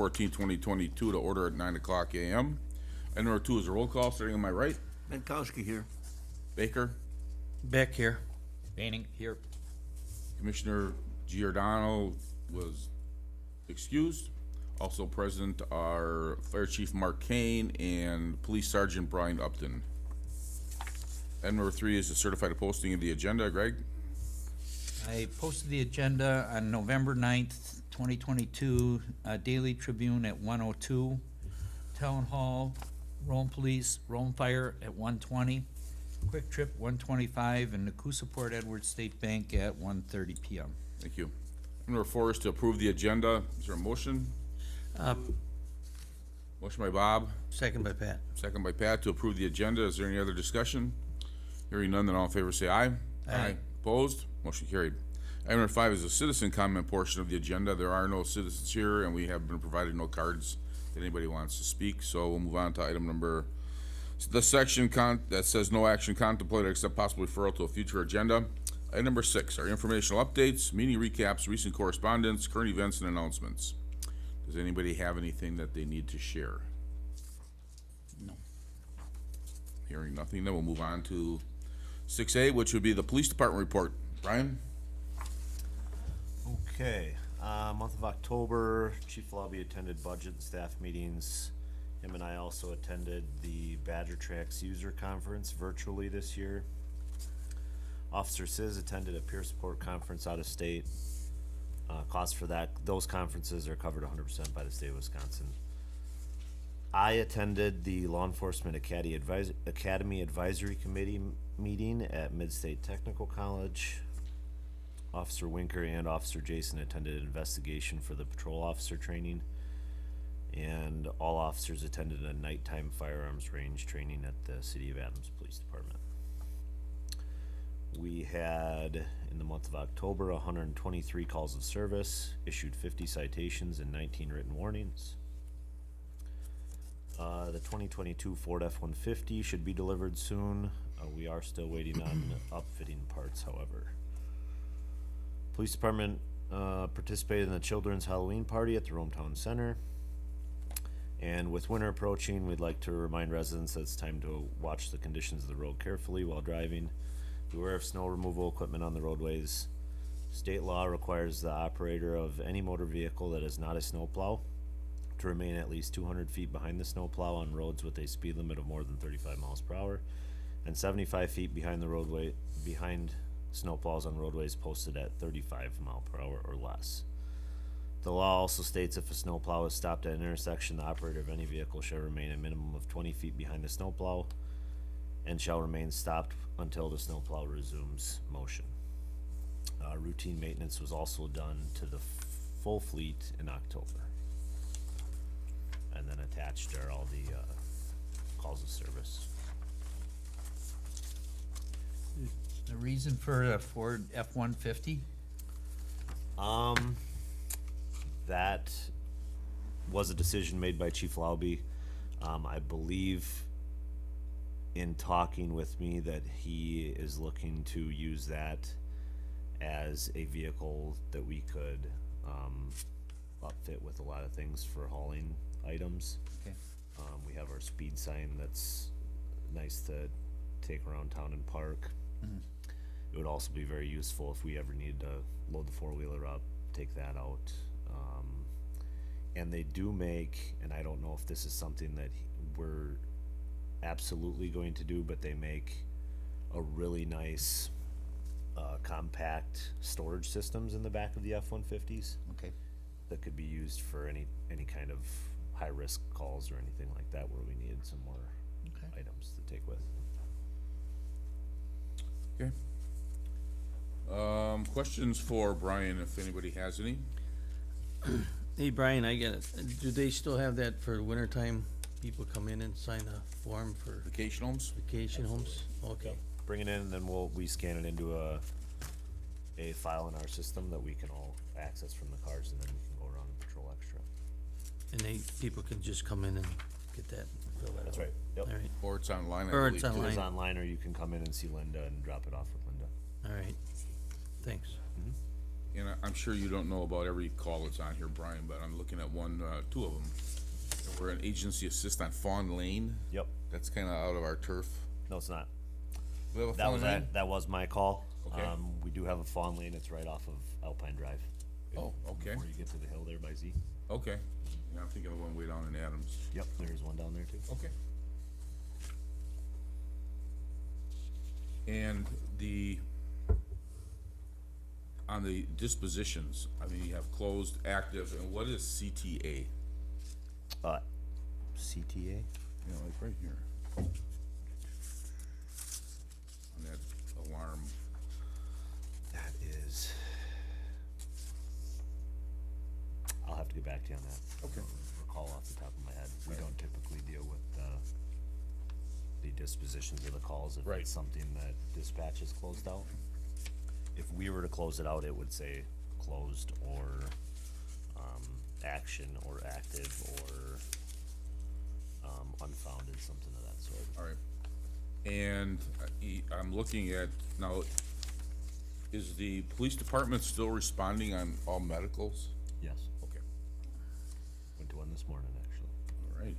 14, 2022 to order at 9 o'clock a.m. Item number 2 is a roll call, starting on my right. Menkowski here. Baker, Beck here. Banning here. Commissioner Giordano was excused. Also present are Fire Chief Mark Kane and Police Sergeant Brian Upton. Item number 3 is the certified posting of the agenda. Greg? I posted the agenda on November 9th, 2022, Daily Tribune at 1:02, Town Hall, Rome Police, Rome Fire at 1:20, Quick Trip 1:25, and Nakusa Port Edward State Bank at 1:30 p.m. Thank you. Item number 4 is to approve the agenda. Is there a motion? Motion by Bob, Second by Pat. second by Pat to approve the agenda. Is there any other discussion? Hearing none, then all in favor say aye. Aye. Opposed? Motion carried. Item number 5 is the citizen comment portion of the agenda. There are no citizens here, and we have been provided no cards that anybody wants to speak, so we'll move on to item number, the section that says no action contemplated except possible referral to a future agenda. Item number 6 are informational updates, meeting recaps, recent correspondence, current events, and announcements. Does anybody have anything that they need to share? No. Hearing nothing, then we'll move on to 6A, which would be the police department report. Brian? Okay, month of October, Chief Lobby attended budget and staff meetings. Him and I also attended the Badger Tracks user conference virtually this year. Officer Sis attended a peer support conference out of state. Costs for those conferences are covered 100% by the state of Wisconsin. I attended the Law Enforcement Academy Advisory Committee meeting at Mid-State Technical College. Officer Winker and Officer Jason attended investigation for the patrol officer training. And all officers attended a nighttime firearms range training at the City of Adams Police Department. We had, in the month of October, 123 calls of service, issued 50 citations and 19 written warnings. The 2022 Ford F-150 should be delivered soon. We are still waiting on upfitting parts, however. Police Department participated in the Children's Halloween Party at the Rome Town Center. And with winter approaching, we'd like to remind residents that it's time to watch the conditions of the road carefully while driving. Beware of snow removal equipment on the roadways. State law requires the operator of any motor vehicle that is not a snowplow to remain at least 200 feet behind the snowplow on roads with a speed limit of more than 35 miles per hour and 75 feet behind snowplows on roadways posted at 35 mile per hour or less. The law also states if a snowplow is stopped at an intersection, the operator of any vehicle shall remain a minimum of 20 feet behind the snowplow and shall remain stopped until the snowplow resumes motion. Routine maintenance was also done to the full fleet in October. And then attached are all the calls of service. The reason for the Ford F-150? That was a decision made by Chief Lauby. I believe in talking with me that he is looking to use that as a vehicle that we could upfit with a lot of things for hauling items. Okay. We have our speed sign that's nice to take around town and park. It would also be very useful if we ever needed to load the four-wheeler up, take that out. And they do make, and I don't know if this is something that we're absolutely going to do, but they make a really nice compact storage systems in the back of the F-150s Okay. that could be used for any kind of high-risk calls or anything like that where we needed some more Okay. items to take with. Okay. Questions for Brian, if anybody has any? Hey, Brian, I get it. Do they still have that for wintertime? People come in and sign a form for Vacation homes? vacation homes? Okay. Bring it in, and then we scan it into a file in our system that we can all access from the cars, and then we can go around and patrol extra. And people can just come in and get that, fill that out. That's right. Yep. All right, Or it's online, I Or believe, it's too. online. It's online, or you can come in and see Linda and drop it off with Linda. all right. Thanks. And I'm sure you don't know about every call that's on here, Brian, but I'm looking at one, two of them. We're an agency assist on Fawn Lane. Yep. That's kinda out of our turf. No, it's not. We have a That Fawn was Lane? that was my call. Okay. We do have a fawn lane. It's right off of Alpine Drive. Oh, okay, Before you get to the hill there by Z. okay. Yeah, I'm thinking of the one way down in Adams. Yep, there's one down there too. Okay. And on the dispositions, I mean, you have closed, active, and what is CTA? CTA? Yeah, like right here. On that alarm. That is. I'll have to get back to you on that. Okay. Recall off the top of my head. We don't typically deal with the dispositions of the calls if Right. it's something that dispatch has closed out. If we were to close it out, it would say closed or action or active or unfounded, something of that sort. All right. And I'm looking at, now, is the police department still responding on all medicals? Yes, Okay, went to one this morning actually. all right.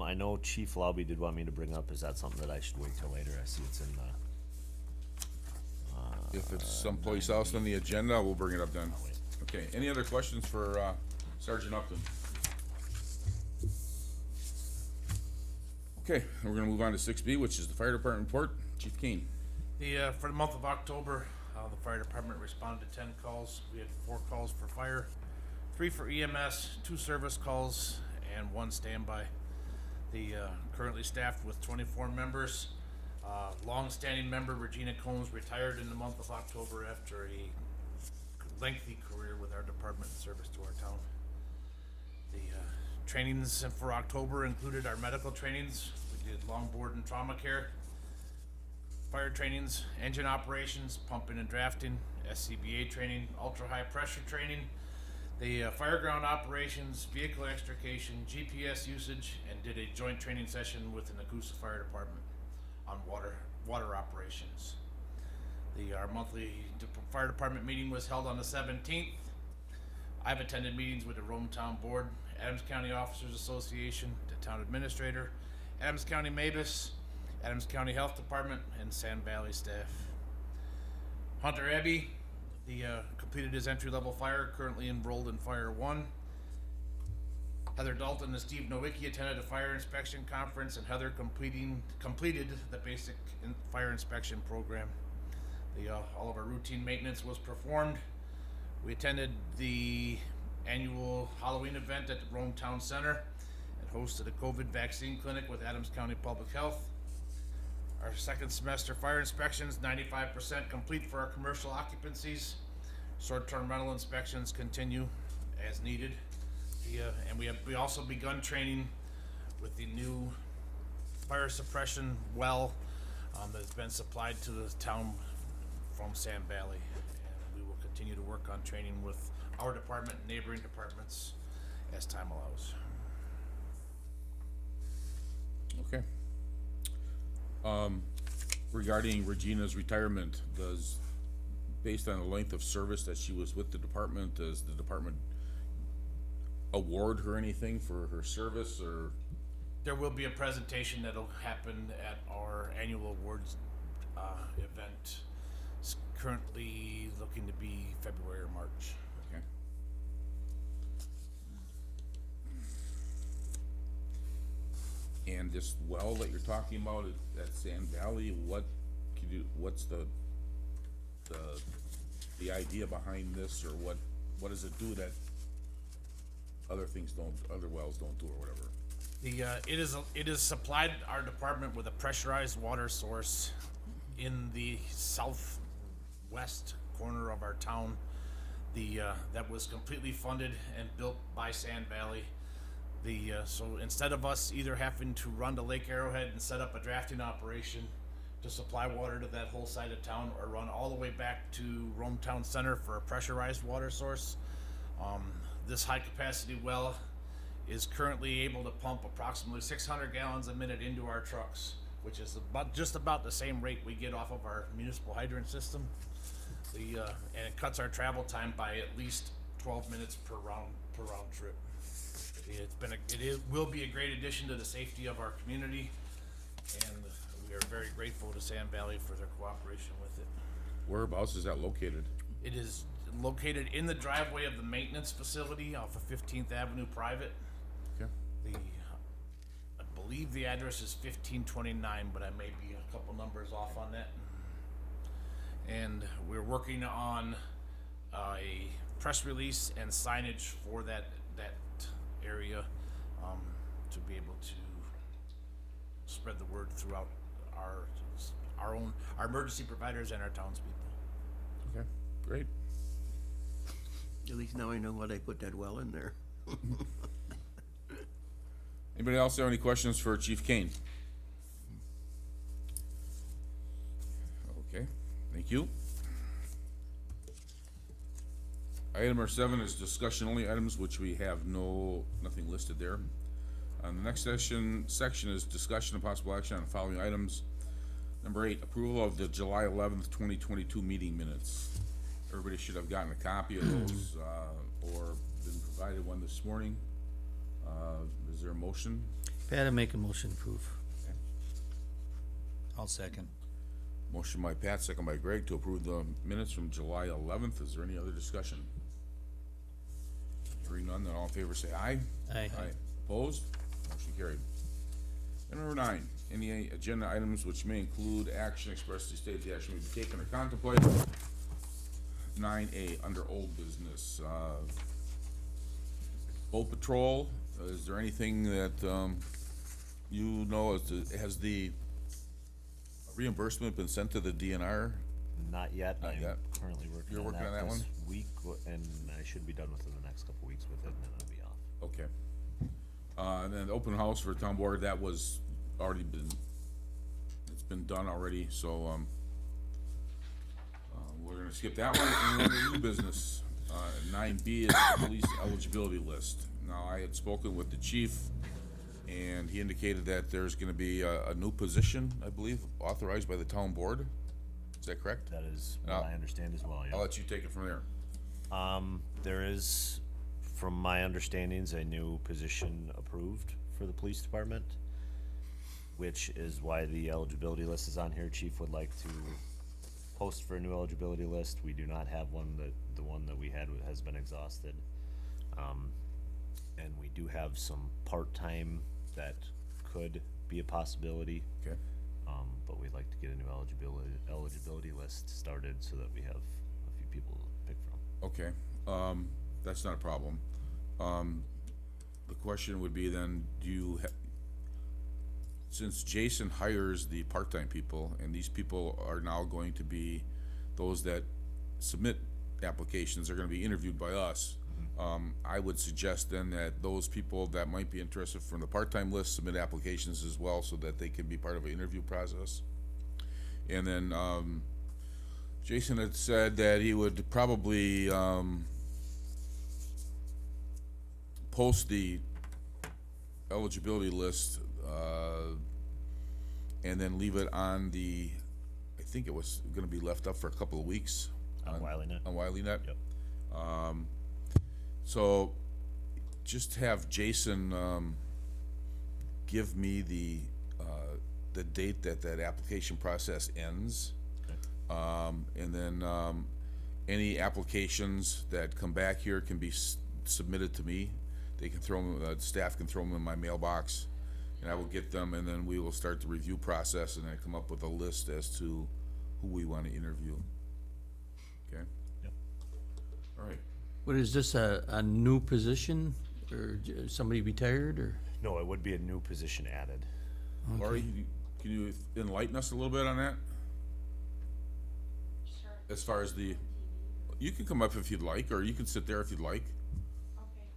I know Chief Lobby did want me to bring up, is that something that I should wait till later? I see it's in the, If it's someplace else on the agenda, we'll bring it up then. wait. Okay, any other questions for Sergeant Upton? Okay, we're gonna move on to 6B, which is the fire department report. Chief Kane. For the month of October, the fire department responded to 10 calls. We had 4 calls for fire, 3 for EMS, 2 service calls, and 1 standby. Currently staffed with 24 members. Long-standing member Regina Combs retired in the month of October after a lengthy career with our department and service to our town. The trainings for October included our medical trainings. We did longboard and trauma care, fire trainings, engine operations, pumping and drafting, SCBA training, ultra-high pressure training, the fireground operations, vehicle extrication, GPS usage, and did a joint training session with the Nagusa Fire Department on water operations. Our monthly fire department meeting was held on the 17th. I've attended meetings with the Rome Town Board, Adams County Officers Association, the Town Administrator, Adams County Mavis, Adams County Health Department, and Sand Valley staff. Hunter Abbey, completed his entry-level fire, currently enrolled in Fire 1. Heather Dalton and Steve Nowicki attended a fire inspection conference, and Heather completed the basic fire inspection program. All of our routine maintenance was performed. We attended the annual Halloween event at the Rome Town Center and hosted a COVID vaccine clinic with Adams County Public Health. Our second semester fire inspections, 95% complete for our commercial occupancies. Short-term rental inspections continue as needed. And we also begun training with the new fire suppression well that's been supplied to the town from Sand Valley. And we will continue to work on training with our department and neighboring departments as time allows. Okay. Regarding Regina's retirement, based on the length of service that she was with the department, does the department award her anything for her service, or? There will be a presentation that'll happen at our annual awards event. It's currently looking to be February or March. Okay. And this well that you're talking about at Sand Valley, what's the idea behind this, or what does it do that other wells don't do, or whatever? It is supplied our department with a pressurized water source in the southwest corner of our town. That was completely funded and built by Sand Valley. So instead of us either having to run to Lake Arrowhead and set up a drafting operation to supply water to that whole side of town, or run all the way back to Rome Town Center for a pressurized water source, this high capacity well is currently able to pump approximately 600 gallons a minute into our trucks which is just about the same rate we get off of our municipal hydrant system. And it cuts our travel time by at least 12 minutes per round trip. It will be a great addition to the safety of our community, and we are very grateful to Sand Valley for their cooperation with it. Whereabouts is that located? It is located in the driveway of the maintenance facility off of 15th Avenue Private. Okay. I believe the address is 1529, but I may be a couple numbers off on that. And we're working on a press release and signage for that area to be able to spread the word throughout our emergency providers and our townspeople. Okay, great. At least now I know why they put that well in there. Anybody else have any questions for Chief Kane? Okay, thank you. Item number 7 is discussion only items, which we have nothing listed there. The next section is discussion and possible action on the following items. Number 8, approval of the July 11th, 2022 meeting minutes. Everybody should have gotten a copy of those, or been provided one this morning. Is there a motion? Pat, I make a motion to approve. I'll second. Motion by Pat, second by Greg to approve the minutes from July 11th. Is there any other discussion? Hearing none, then all in favor say aye. Aye. Opposed? Motion carried. And number 9, any agenda items which may include action expressly stated the action may be taken or contemplated. 9A, under old business, boat patrol, is there anything that, you know, has the reimbursement been sent to the DNR? Not yet. Not I'm yet. currently working You're on working that on that this one? week, and I should be done within the next couple weeks with it, and then I'll be off. Okay. And then the open house for town board, that was already it's been done already, so, we're gonna skip that one, and we're on to new business. 9B is the police eligibility list. Now, I had spoken with the chief, and he indicated that there's gonna be a new position, I believe, authorized by the town board. Is that correct? That is Now, what I understand as well, I'll yeah. let you take it from there. There is, from my understandings, a new position approved for the police department, which is why the eligibility list is on here. Chief would like to post for a new eligibility list. We do not have one. The one that we had has been exhausted. And we do have some part-time that could be a possibility. Okay. But we'd like to get a new eligibility list started so that we have a few people to pick from. Okay, that's not a problem. The question would be then, since Jason hires the part-time people, and these people are now going to be, those that submit applications are gonna be interviewed by us, I would suggest then that those people that might be interested from the part-time list submit applications as well, so that they can be part of an interview process. And then, Jason had said that he would probably, post the eligibility list, and then leave it on I think it was gonna be left up for a couple of weeks. On WileyNet? On WileyNet? Yep. So, just have Jason, give me the date that application process ends. Okay. And then, any applications that come back here can be submitted to me. They can throw them, staff can throw them in my mailbox, and I will get them, and then we will start the review process, and then come up with a list as to who we wanna interview. Okay? Yep. All right. What is this, a new position, or somebody retired, or? No, it would be a new position added. Laurie, can you enlighten us a little bit on that? Sure. As far as you can come up if you'd like, or you can sit there if you'd like. Okay,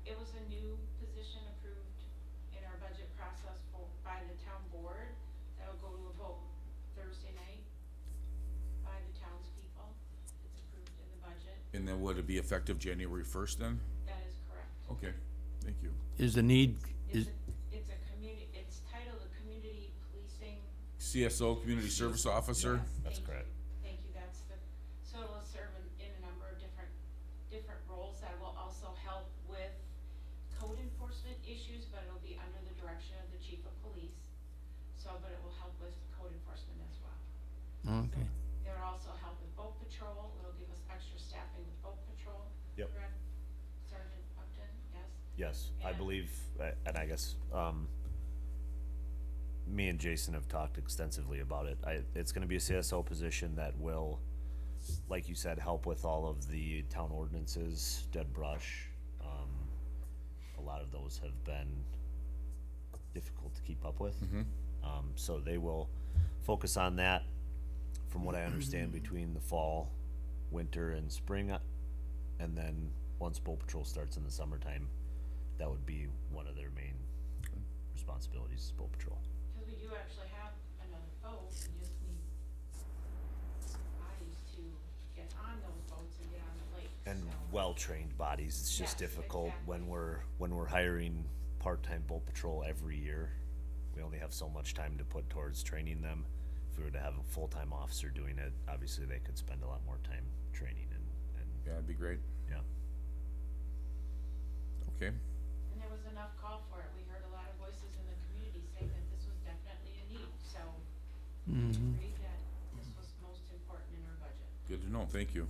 it was a new position approved in our budget process by the town board. That'll go to a vote Thursday night by the townspeople. It's approved in the budget. And then would it be effective January 1st then? That is correct. Okay, thank you. Is the need, It's a community, it's titled a community policing CSO, Community Service Officer. That's Thank you. correct. Thank you, that's the, so it'll serve in a number of different roles that will also help with code enforcement issues, but it'll be under the direction of the chief of police. So, but it will help with code enforcement as well. Okay. It would also help with boat patrol, it'll give us extra staffing with boat patrol. Yep. Correct? Sergeant Upton, yes? Yes, I And- believe, and I guess, me and Jason have talked extensively about it. It's gonna be a CSO position that will, like you said, help with all of the town ordinances, dead brush. A lot of those have been difficult to keep up with. So they will focus on that, from what I understand, between the fall, winter, and spring. And then, once boat patrol starts in the summertime, that would be one of their main responsibilities, is boat patrol. Cause we do actually have another boat, we just need bodies to get on those boats and get on the lake, And so. well-trained bodies, it's just Yes, difficult when exactly. we're hiring part-time boat patrol every year. We only have so much time to put towards training them. If we were to have a full-time officer doing it, obviously they could spend a lot more time training and, Yeah, that'd be great. yeah. Okay. And there was enough call for it, we heard a lot of voices in the community saying that this was definitely a need, so. Agreed that this was most important in our budget, Good to know. Thank you.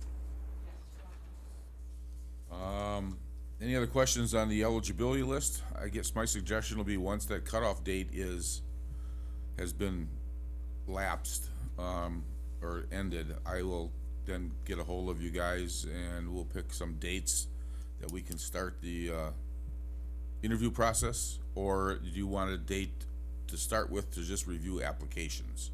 yes, you're welcome. Any other questions on the eligibility list? I guess my suggestion will be, once that cutoff date has been lapsed, or ended, I will then get a hold of you guys and we'll pick some dates that we can start the, interview process. Or do you want a date to start with to just review applications?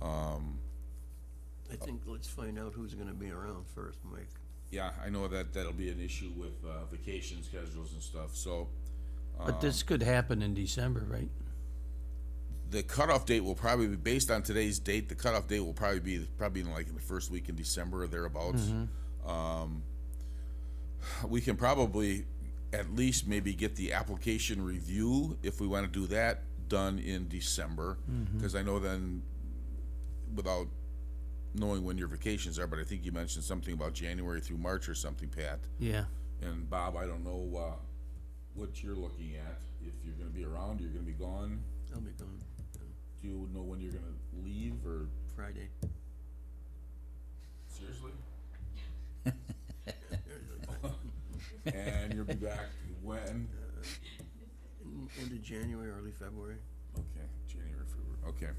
I think let's find out who's gonna be around first, Mike. Yeah, I know that that'll be an issue with, vacation schedules and stuff, so. But this could happen in December, right? The cutoff date will probably be, based on today's date, the cutoff date will probably be, in the first week in December or thereabouts. We can probably at least maybe get the application review, if we wanna do that, done in December. Cause I know then, without knowing when your vacations are, but I think you mentioned something about January through March or something, Pat. Yeah. And Bob, I don't know, what you're looking at, if you're gonna be around, you're gonna be gone. I'll be gone Do you know when you're gonna leave, or Friday. seriously? And you'll be back when? End of January, early February. Okay, January, February, okay.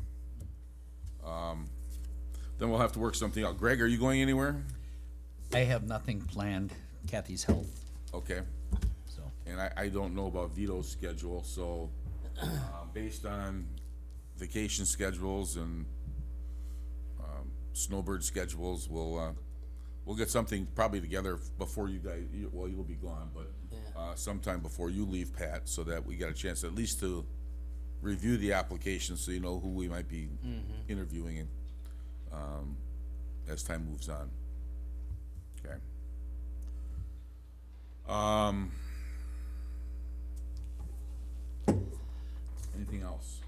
Then we'll have to work something out. Greg, are you going anywhere? I have nothing planned, Kathy's health, Okay, so. and I don't know about Vito's schedule, so, based on vacation schedules and, snowbird schedules, we'll get something probably together before you guys, well, you'll be gone, but, sometime before you leave, Pat, so that we get a chance at least to review the application, so you know who we might be interviewing and, as time moves on. Okay. Anything else?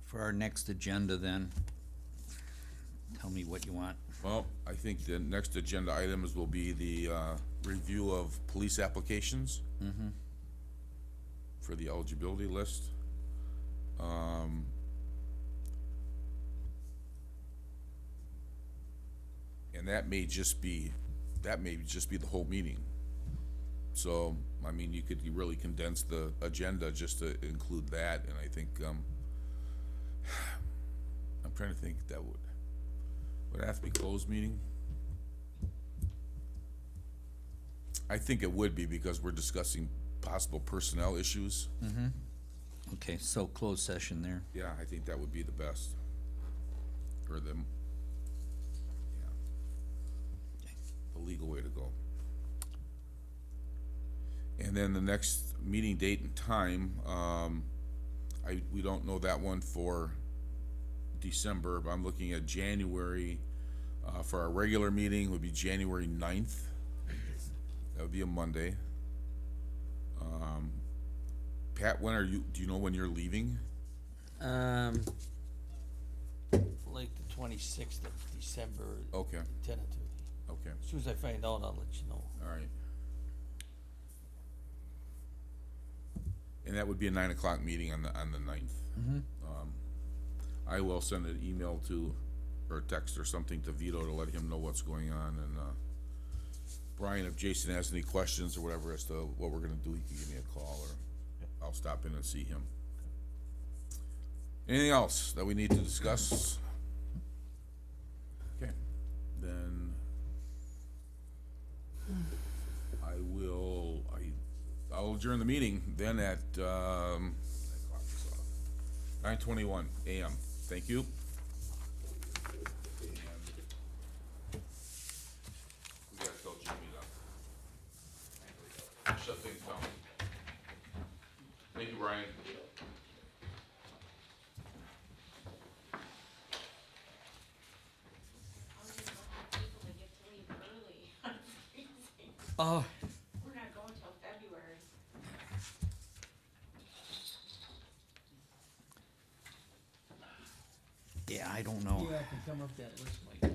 For our next agenda then, tell me what you want. Well, I think the next agenda items will be the, review of police applications. For the eligibility list. And that may just be the whole meeting. So, I mean, you could really condense the agenda just to include that, and I think, I'm trying to think, that would it have to be closed meeting? I think it would be, because we're discussing possible personnel issues. Okay, so closed session there. Yeah, I think that would be the best. Or the, yeah, the legal way to go. And then the next meeting date and time, we don't know that one for December, but I'm looking at January, for our regular meeting would be January 9th. That would be a Monday. Pat, do you know when you're leaving? Like the 26th of December, Okay, tentatively. okay, As soon as I find out, I'll let you know. all right. And that would be a 9 o'clock meeting on the 9th. I will send an email or a text or something to Vito to let him know what's going on, and, Brian, if Jason has any questions or whatever as to what we're gonna do, he can give me a call, or I'll stop in and see him. Anything else that we need to discuss? Okay, then I'll adjourn the meeting then at, 9:21 AM. Thank you. And we gotta tell Jimmy to shut things down. Thank you, Brian. I'm just gonna have people to get to leave early. I'm freezing. Oh, We're not going till February. Yeah, I don't know. yeah, I can come up that list, Mike.